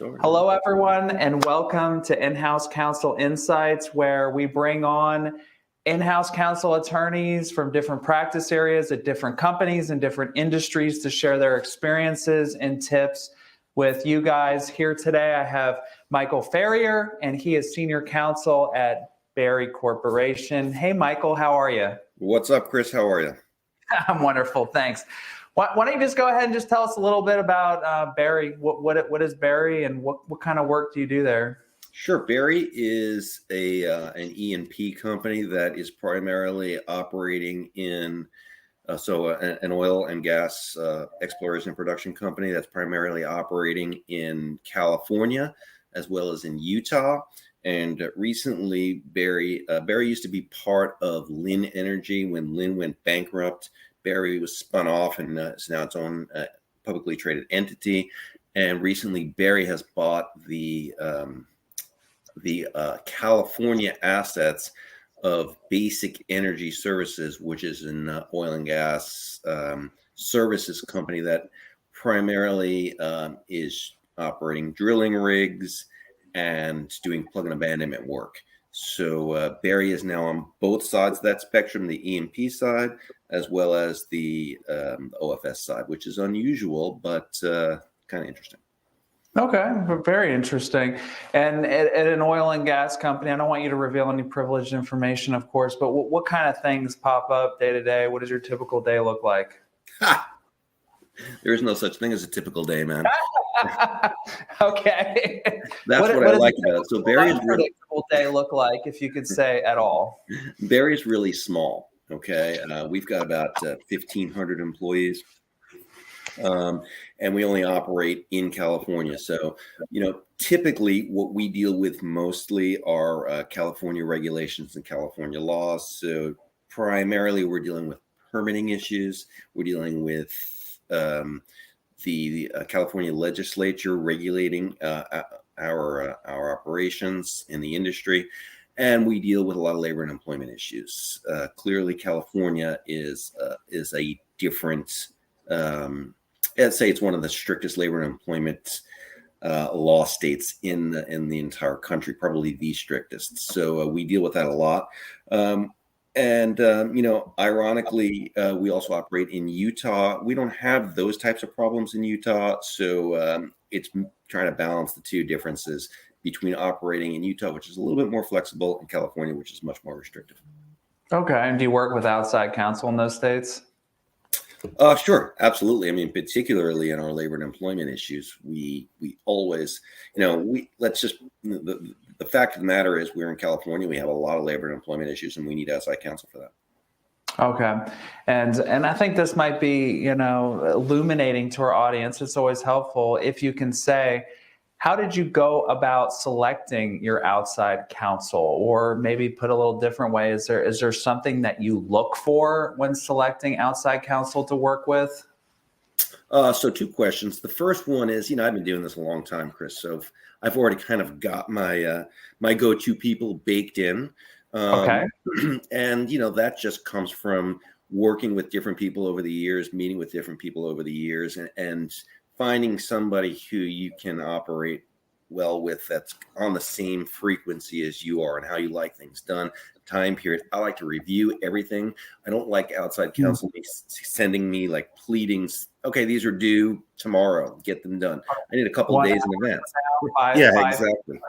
Hello, everyone, and welcome to In-House Counsel Insights, where we bring on in-house counsel attorneys from different practice areas at different companies and different industries to share their experiences and tips with you guys. Here today, I have Michael Ferrier, and he is senior counsel at Berry Corporation. Hey, Michael, how are you? What's up, Chris? How are you? I'm wonderful, thanks. Why don't you just go ahead and just tell us a little bit about Berry? What is Berry, and what kind of work do you do there? Sure. Berry is an E&P company that is primarily operating in an oil and gas exploration and production company that's primarily operating in California as well as in Utah. And recently, Berry used to be part of Lin Energy. When Lin went bankrupt, Berry was spun off and is now its own publicly traded entity. And recently, Berry has bought the California assets of Basic Energy Services, which is an oil and gas services company that primarily is operating drilling rigs and doing plug and abandonment work. So Berry is now on both sides of that spectrum, the E&P side, as well as the OFS side, which is unusual, but kind of interesting. Okay, very interesting. And at an oil and gas company, I don't want you to reveal any privileged information, of course, but what kind of things pop up day to day? What does your typical day look like? There is no such thing as a typical day, man. Okay. That's what I like about it. So Berry's predictable day look like, if you could say at all? Berry's really small. Okay, we've got about 1,500 employees, and we only operate in California. So, typically what we deal with mostly are California regulations and California laws. So primarily we're dealing with permitting issues. We're dealing with the California legislature regulating our operations in the industry, and we deal with a lot of labor and employment issues. Clearly, California is a different. I'd say it's one of the strictest labor and employment law states in the entire country, probably the strictest. So we deal with that a lot. Ironically, we also operate in Utah. We don't have those types of problems in Utah. So it's trying to balance the two differences between operating in Utah, which is a little bit more flexible, and California, which is much more restrictive. Okay. And do you work with outside counsel in those states? Sure. Absolutely. I mean, particularly in our labor and employment issues, we always, the fact of the matter is we're in California. We have a lot of labor and employment issues, and we need outside counsel for that. Okay. And I think this might be, illuminating to our audience. It's always helpful if you can say, how did you go about selecting your outside counsel? Or maybe put a little different way, is there something that you look for when selecting outside counsel to work with? So two questions. The first one is, I've been doing this a long time, Chris. So I've already kind of got my go-to people baked in. Okay. And, that just comes from working with different people over the years, meeting with different people over the years, and finding somebody who you can operate well with that's on the same frequency as you are and how you like things done. Time period. I like to review everything. I don't like outside counsel sending me like pleadings. Okay, these are due tomorrow. Get them done. I need a couple of days in advance. Exactly.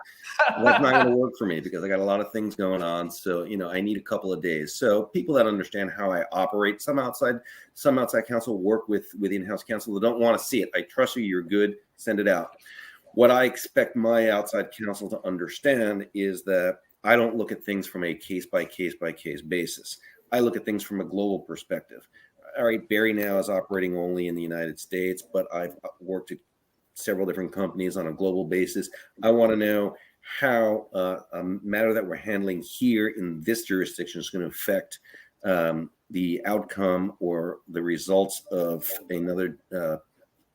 That's not going to work for me because I got a lot of things going on. So, I need a couple of days. So people that understand how I operate, some outside counsel work with in-house counsel that don't want to see it. I trust you. You're good. Send it out. What I expect my outside counsel to understand is that I don't look at things from a case by case basis. I look at things from a global perspective. All right, Berry now is operating only in the United States, but I've worked at several different companies on a global basis. I want to know how a matter that we're handling here in this jurisdiction is going to affect the outcome or the results of another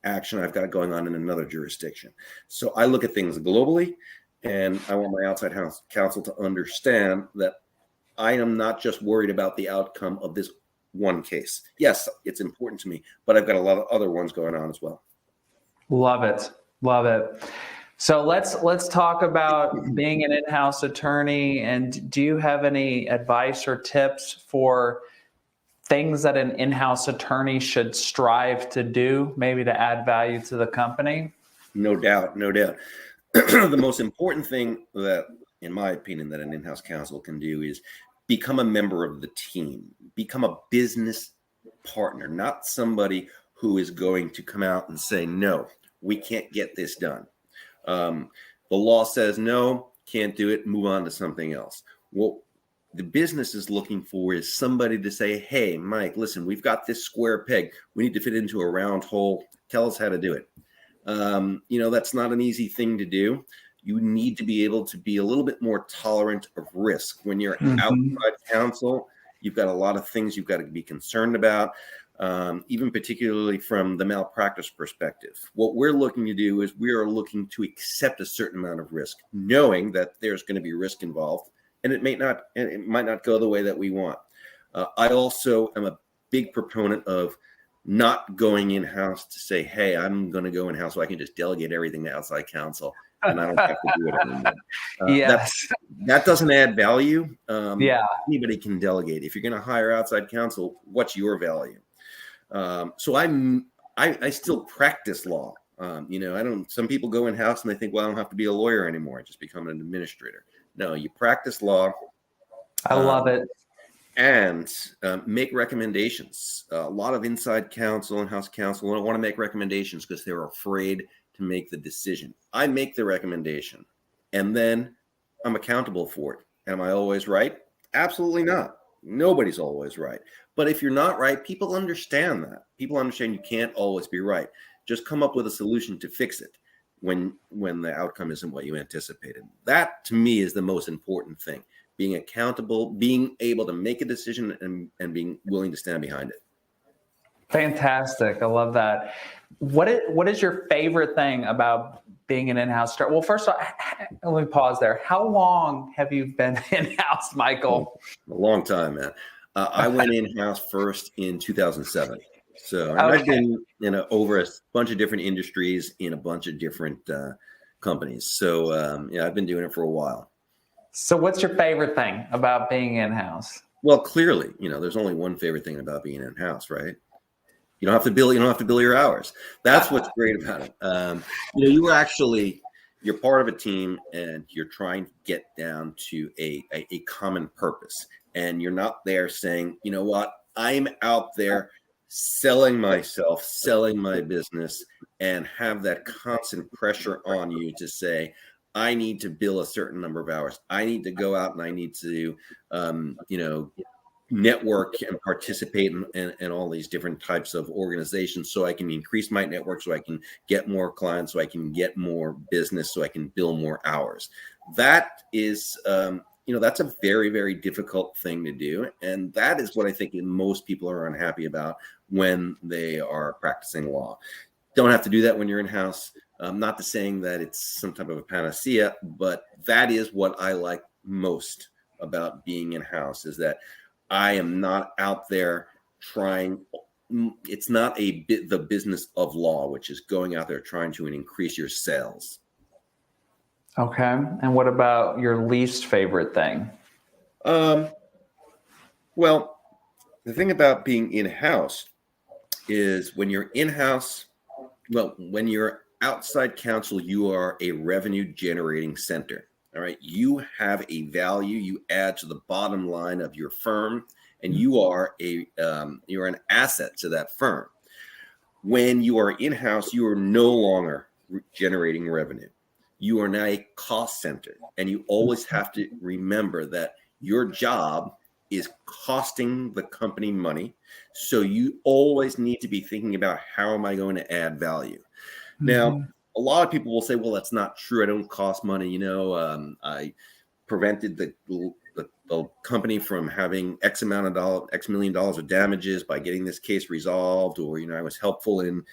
action I've got going on in another jurisdiction. So I look at things globally, and I want my outside counsel to understand that I am not just worried about the outcome of this one case. Yes, it's important to me, but I've got a lot of other ones going on as well. Love it. So let's talk about being an in-house attorney. And do you have any advice or tips for things that an in-house attorney should strive to do, maybe to add value to the company? No doubt, no doubt. The most important thing that, in my opinion, that an in-house counsel can do is become a member of the team, become a business partner, not somebody who is going to come out and say, no, we can't get this done. The law says no, can't do it, move on to something else. What the business is looking for is somebody to say, hey, Mike, listen, we've got this square peg. We need to fit into a round hole. Tell us how to do it. That's not an easy thing to do. You need to be able to be a little bit more tolerant of risk. When you're outside counsel, you've got a lot of things you've got to be concerned about, even particularly from the malpractice perspective. What we're looking to do is we are looking to accept a certain amount of risk, knowing that there's going to be risk involved, and it might not go the way that we want. I also am a big proponent of not going in-house to say, hey, I'm going to go in-house so I can just delegate everything to outside counsel and I don't have to do it anymore. Yes. That doesn't add value. Yeah. Anybody can delegate. If you're going to hire outside counsel, what's your value? So I still practice law. Some people go in-house and they think, well, I don't have to be a lawyer anymore. I just become an administrator. No, you practice law. I love it. And make recommendations. A lot of inside counsel and house counsel don't want to make recommendations because they're afraid to make the decision. I make the recommendation, and then I'm accountable for it. Am I always right? Absolutely not. Nobody's always right. But if you're not right, people understand that. People understand you can't always be right. Just come up with a solution to fix it when the outcome isn't what you anticipated. That, to me, is the most important thing. Being accountable, being able to make a decision and being willing to stand behind it. Fantastic. I love that. What is your favorite thing about being an in-house attorney? Well, first of all, let me pause there. How long have you been in-house, Michael? A long time, man. I went in-house first in 2007. So I've been over a bunch of different industries in a bunch of different companies. So I've been doing it for a while. So what's your favorite thing about being in-house? Well, clearly, there's only one favorite thing about being in-house, right? You don't have to bill your hours. That's what's great about it. You're part of a team and you're trying to get down to a common purpose. And you're not there saying, you know what, I'm out there selling myself, selling my business, and have that constant pressure on you to say, I need to bill a certain number of hours. I need to go out and I need to, network and participate in all these different types of organizations so I can increase my network, so I can get more clients, so I can get more business, so I can bill more hours. That is, that's a very, very difficult thing to do. And that is what I think most people are unhappy about when they are practicing law. Don't have to do that when you're in-house. Not to saying that it's some type of a panacea, but that is what I like most about being in-house, is that I am not out there trying. It's not the business of law, which is going out there trying to increase your sales. Okay. And what about your least favorite thing? Well, the thing about being in-house is when you're in-house, when you're outside counsel, you are a revenue generating center. All right. You have a value you add to the bottom line of your firm, and you are you're an asset to that firm. When you are in-house, you are no longer generating revenue. You are now a cost center, and you always have to remember that your job is costing the company money. So you always need to be thinking about, how am I going to add value? Now, a lot of people will say, well, that's not true. I don't cost money. I prevented the company from having X million dollars of damages by getting this case resolved, or, I was helpful in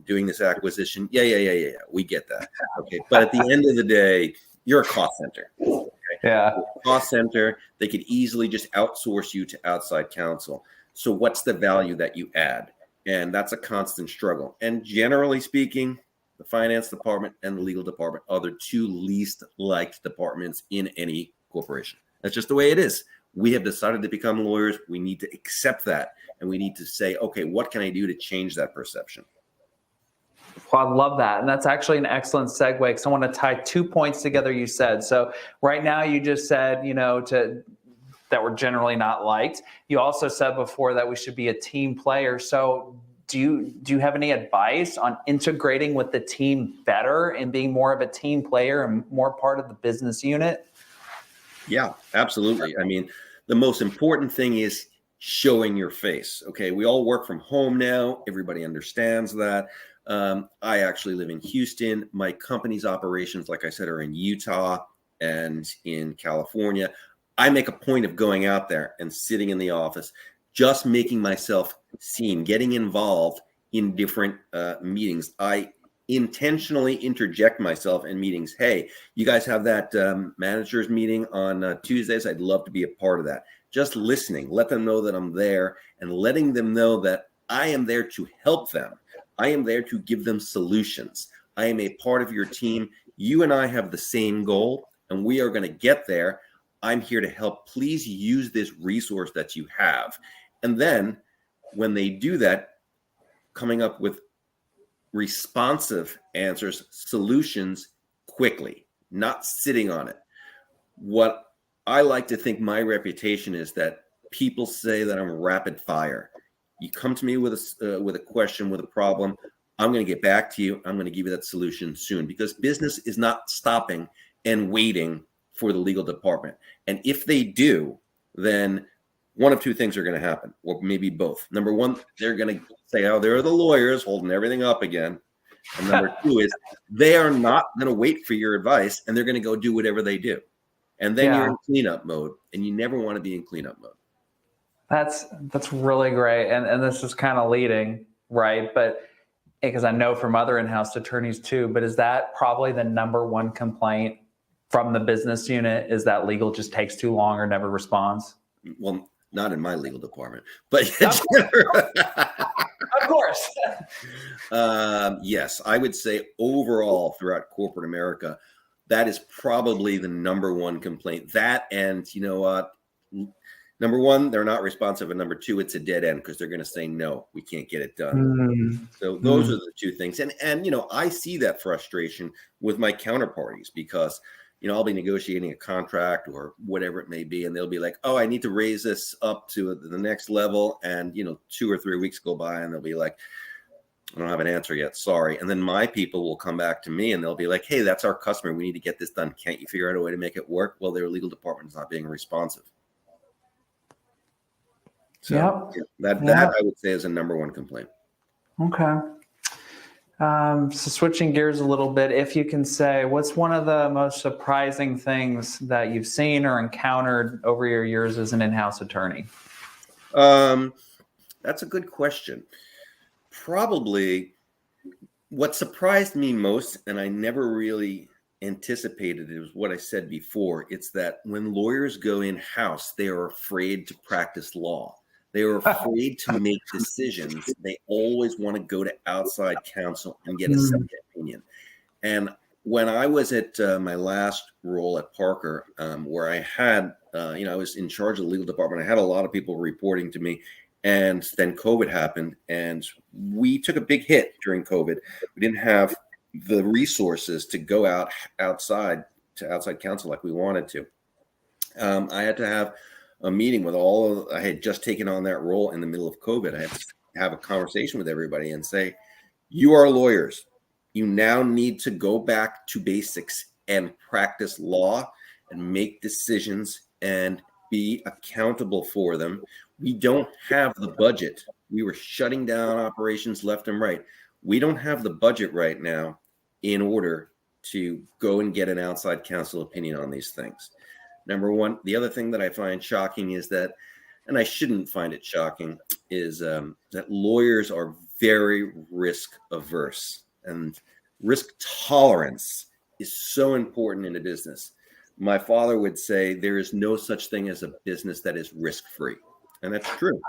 doing this acquisition. Yeah. We get that. Okay. But at the end of the day, you're a cost center. Okay? Yeah. Cost center, they could easily just outsource you to outside counsel. So what's the value that you add? And that's a constant struggle. And generally speaking, The finance department and the legal department are the two least liked departments in any corporation. That's just the way it is. We have decided to become lawyers. We need to accept that. And we need to say, okay, what can I do to change that perception? Well, I love that. And that's actually an excellent segue because I want to tie 2 points together you said. So right now you just said, that we're generally not liked. You also said before that we should be a team player. So do you have any advice on integrating with the team better and being more of a team player and more part of the business unit? Yeah, absolutely. I mean, the most important thing is showing your face. Okay, we all work from home now. Everybody understands that. I actually live in Houston. My company's operations, like I said, are in Utah and in California. I make a point of going out there and sitting in the office, just making myself seen, getting involved in different meetings. I intentionally interject myself in meetings. Hey, you guys have that managers meeting on Tuesdays? I'd love to be a part of that. Just listening, let them know that I'm there and letting them know that I am there to help them. I am there to give them solutions. I am a part of your team. You and I have the same goal, and we are going to get there. I'm here to help. Please use this resource that you have. And then when they do that, coming up with responsive answers, solutions quickly, not sitting on it. What I like to think my reputation is that people say that I'm rapid fire. You come to me with a question, with a problem, I'm going to get back to you. I'm going to give you that solution soon, because business is not stopping and waiting for the legal department. And if they do, then one of two things are going to happen, or maybe both. Number one, they're going to say, oh, there are the lawyers holding everything up again. And number two is they are not going to wait for your advice, and they're going to go do whatever they do. And then you're in cleanup mode, and you never want to be in cleanup mode. That's really great. And this is kind of leading, right? But because I know from other in-house attorneys too, but is that probably the number one complaint from the business unit, is that legal just takes too long or never responds? Well, not in my legal department, but of course. Yes, I would say overall throughout corporate America, that is probably the number one complaint. That, and you know what? Number one, they're not responsive, and number two, it's a dead end because they're going to say no, we can't get it done. So those are the two things, and I see that frustration with my counterparties, because I'll be negotiating a contract or whatever it may be, and they'll be like, oh, I need to raise this up to the next level, and 2 or 3 weeks go by, and they'll be like, I don't have an answer yet, sorry. And then my people will come back to me and they'll be like, hey, that's our customer, we need to get this done, can't you figure out a way to make it work? Well, their legal department is not being responsive. So that I would say is a number one complaint. Okay. So switching gears a little bit, if you can say, what's one of the most surprising things that you've seen or encountered over your years as an in-house attorney? That's a good question. Probably what surprised me most, and I never really anticipated it, was what I said before. It's that when lawyers go in-house, they are afraid to practice law. They are afraid to make decisions. They always want to go to outside counsel and get a second opinion. And when I was at my last role at Parker, where I had, I was in charge of the legal department, I had a lot of people reporting to me. And then COVID happened, and we took a big hit during COVID. We didn't have the resources to go outside counsel like we wanted to. I had to have a meeting with I had just taken on that role in the middle of COVID. I had to have a conversation with everybody and say, you are lawyers. You now need to go back to basics and practice law and make decisions and be accountable for them. We don't have the budget. We were shutting down operations left and right. We don't have the budget right now in order to go and get an outside counsel opinion on these things. Number one. The other thing that I find shocking is that, and I shouldn't find it shocking, is that lawyers are very risk averse, and risk tolerance is so important in a business. My father would say there is no such thing as a business that is risk-free. And that's true.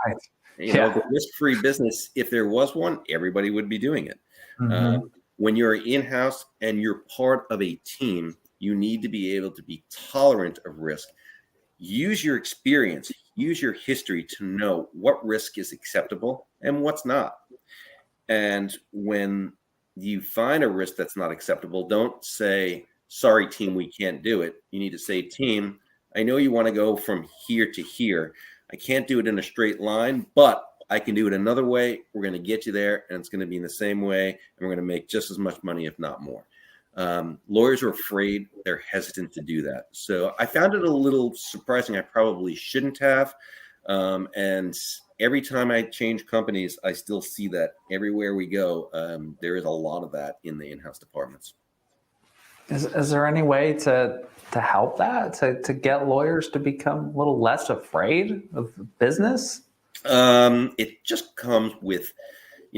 The risk-free business, if there was one, everybody would be doing it. when you're in-house and you're part of a team, you need to be able to be tolerant of risk. Use your experience, use your history to know what risk is acceptable and what's not. And when you find a risk that's not acceptable, don't say, sorry, team, we can't do it. You need to say, team, I know you want to go from here to here. I can't do it in a straight line, but I can do it another way. We're going to get you there, and it's going to be in the same way, and we're going to make just as much money, if not more. Lawyers are afraid. They're hesitant to do that. So I found it a little surprising. I probably shouldn't have. And every time I change companies, I still see that everywhere we go. There is a lot of that in the in-house departments. Is there any way to help that, to get lawyers to become a little less afraid of business? It just comes with,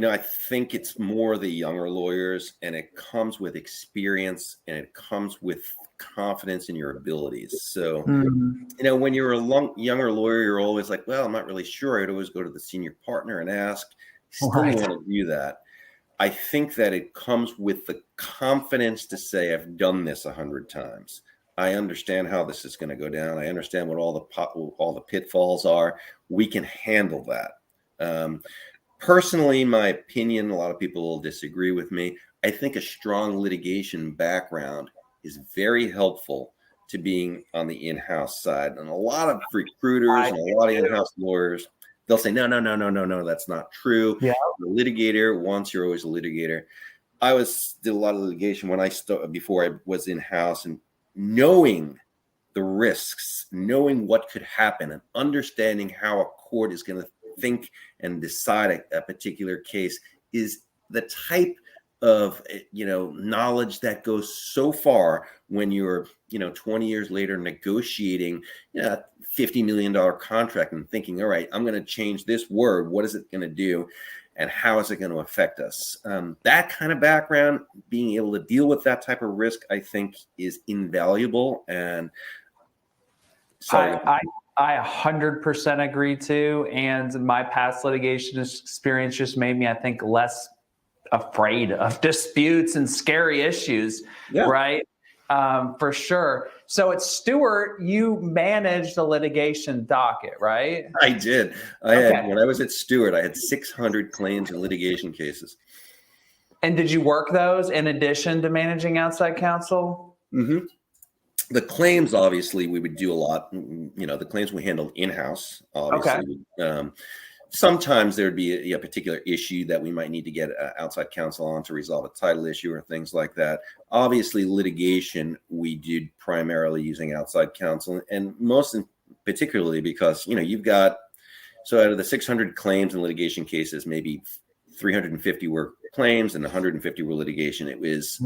I think it's more the younger lawyers, and it comes with experience, and it comes with confidence in your abilities. So, when you're a younger lawyer, you're always like, well, I'm not really sure. I'd always go to the senior partner and ask. Still want to do that. I think that it comes with the confidence to say, I've done this 100 times. I understand how this is going to go down. I understand what all the pitfalls are. We can handle that. Personally, my opinion, a lot of people will disagree with me. I think a strong litigation background is very helpful to being on the in-house side. And a lot of recruiters and a lot of in-house lawyers, they'll say, no, that's not true. Yeah. The litigator, once you're always a litigator. I did a lot of litigation before I was in-house, and knowing the risks, knowing what could happen, and understanding how a court is going to think and decide a particular case is the type of knowledge that goes so far when you're 20 years later negotiating a $50 million contract and thinking, all right, I'm going to change this word. What is it going to do? And how is it going to affect us? That kind of background, being able to deal with that type of risk, I think is invaluable. And so I 100% agree too. And my past litigation experience just made me, I think, less afraid of disputes and scary issues, right? For sure. So at Stewart, you managed the litigation docket, right? I did. When I was at Stewart, I had 600 claims and litigation cases. And did you work those in addition to managing outside counsel? Mm-hmm. The claims, obviously, we would do a lot. The claims we handled in-house, obviously. Okay. Sometimes there would be a particular issue that we might need to get outside counsel on to resolve a title issue or things like that. Obviously, litigation, we did primarily using outside counsel, and particularly because, you've got, so out of the 600 claims and litigation cases, maybe 350 were claims and 150 were litigation. It was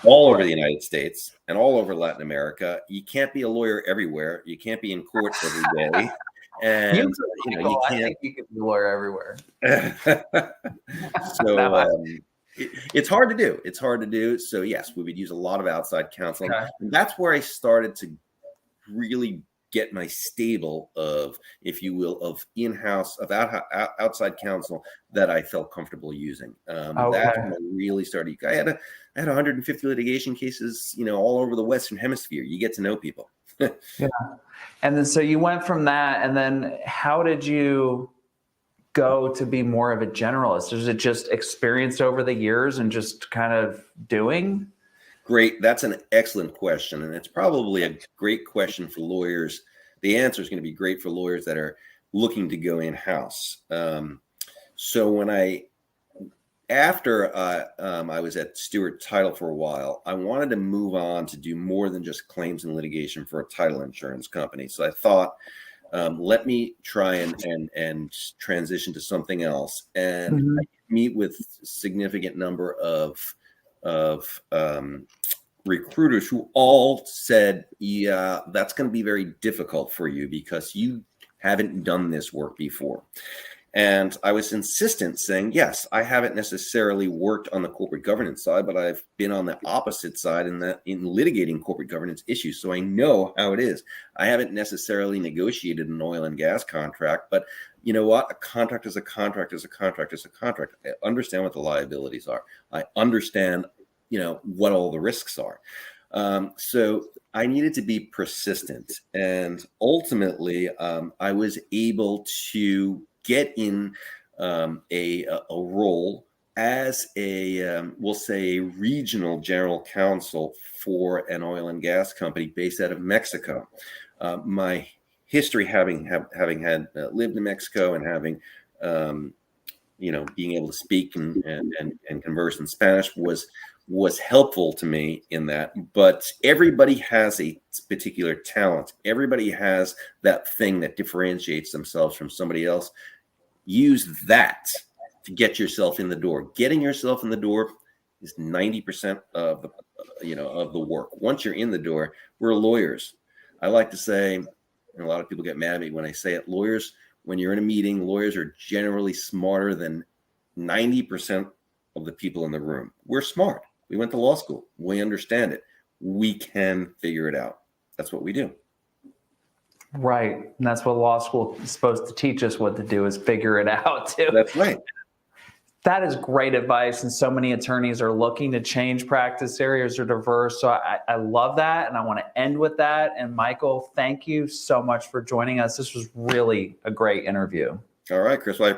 all over the United States and all over Latin America. You can't be a lawyer everywhere. You can't be in court every day. And you can't. I think you could be a lawyer everywhere. So it's hard to do. It's hard to do. So yes, we would use a lot of outside counsel. Okay. And that's where I started to really get my stable of, if you will, of in-house, of outside counsel that I felt comfortable using. That's when I really started. I had 150 litigation cases, all over the Western Hemisphere. You get to know people. Yeah. And then, so you went from that, and then how did you go to be more of a generalist? Is it just experience over the years and just kind of doing? Great. That's an excellent question. And it's probably a great question for lawyers. The answer is going to be great for lawyers that are looking to go in-house. So after I was at Stewart Title for a while, I wanted to move on to do more than just claims and litigation for a title insurance company. So I thought, let me try and transition to something else. And I meet with a significant number of recruiters who all said, yeah, that's going to be very difficult for you because you haven't done this work before. And I was insistent saying, yes, I haven't necessarily worked on the corporate governance side, but I've been on the opposite side in litigating corporate governance issues. So I know how it is. I haven't necessarily negotiated an oil and gas contract, but you know what? A contract is a contract is a contract is a contract. I understand what the liabilities are. I understand, what all the risks are. So I needed to be persistent. And ultimately, I was able to get in a role as we'll say, regional general counsel for an oil and gas company based out of Mexico. My history, having had lived in Mexico and having, being able to speak and converse in Spanish was helpful to me in that. But everybody has a particular talent. Everybody has that thing that differentiates themselves from somebody else. Use that to get yourself in the door. Getting yourself in the door is 90% of the work. Once you're in the door, we're lawyers. I like to say, and a lot of people get mad at me when I say it, lawyers, when you're in a meeting, lawyers are generally smarter than 90% of the people in the room. We're smart. We went to law school. We understand it. We can figure it out. That's what we do. Right. And that's what law school is supposed to teach us what to do, is figure it out too. That's right. That is great advice. And so many attorneys are looking to change practice areas or diverse. So I love that. And I want to end with that. And Michael, thank you so much for joining us. This was really a great interview. All right, Chris. Well,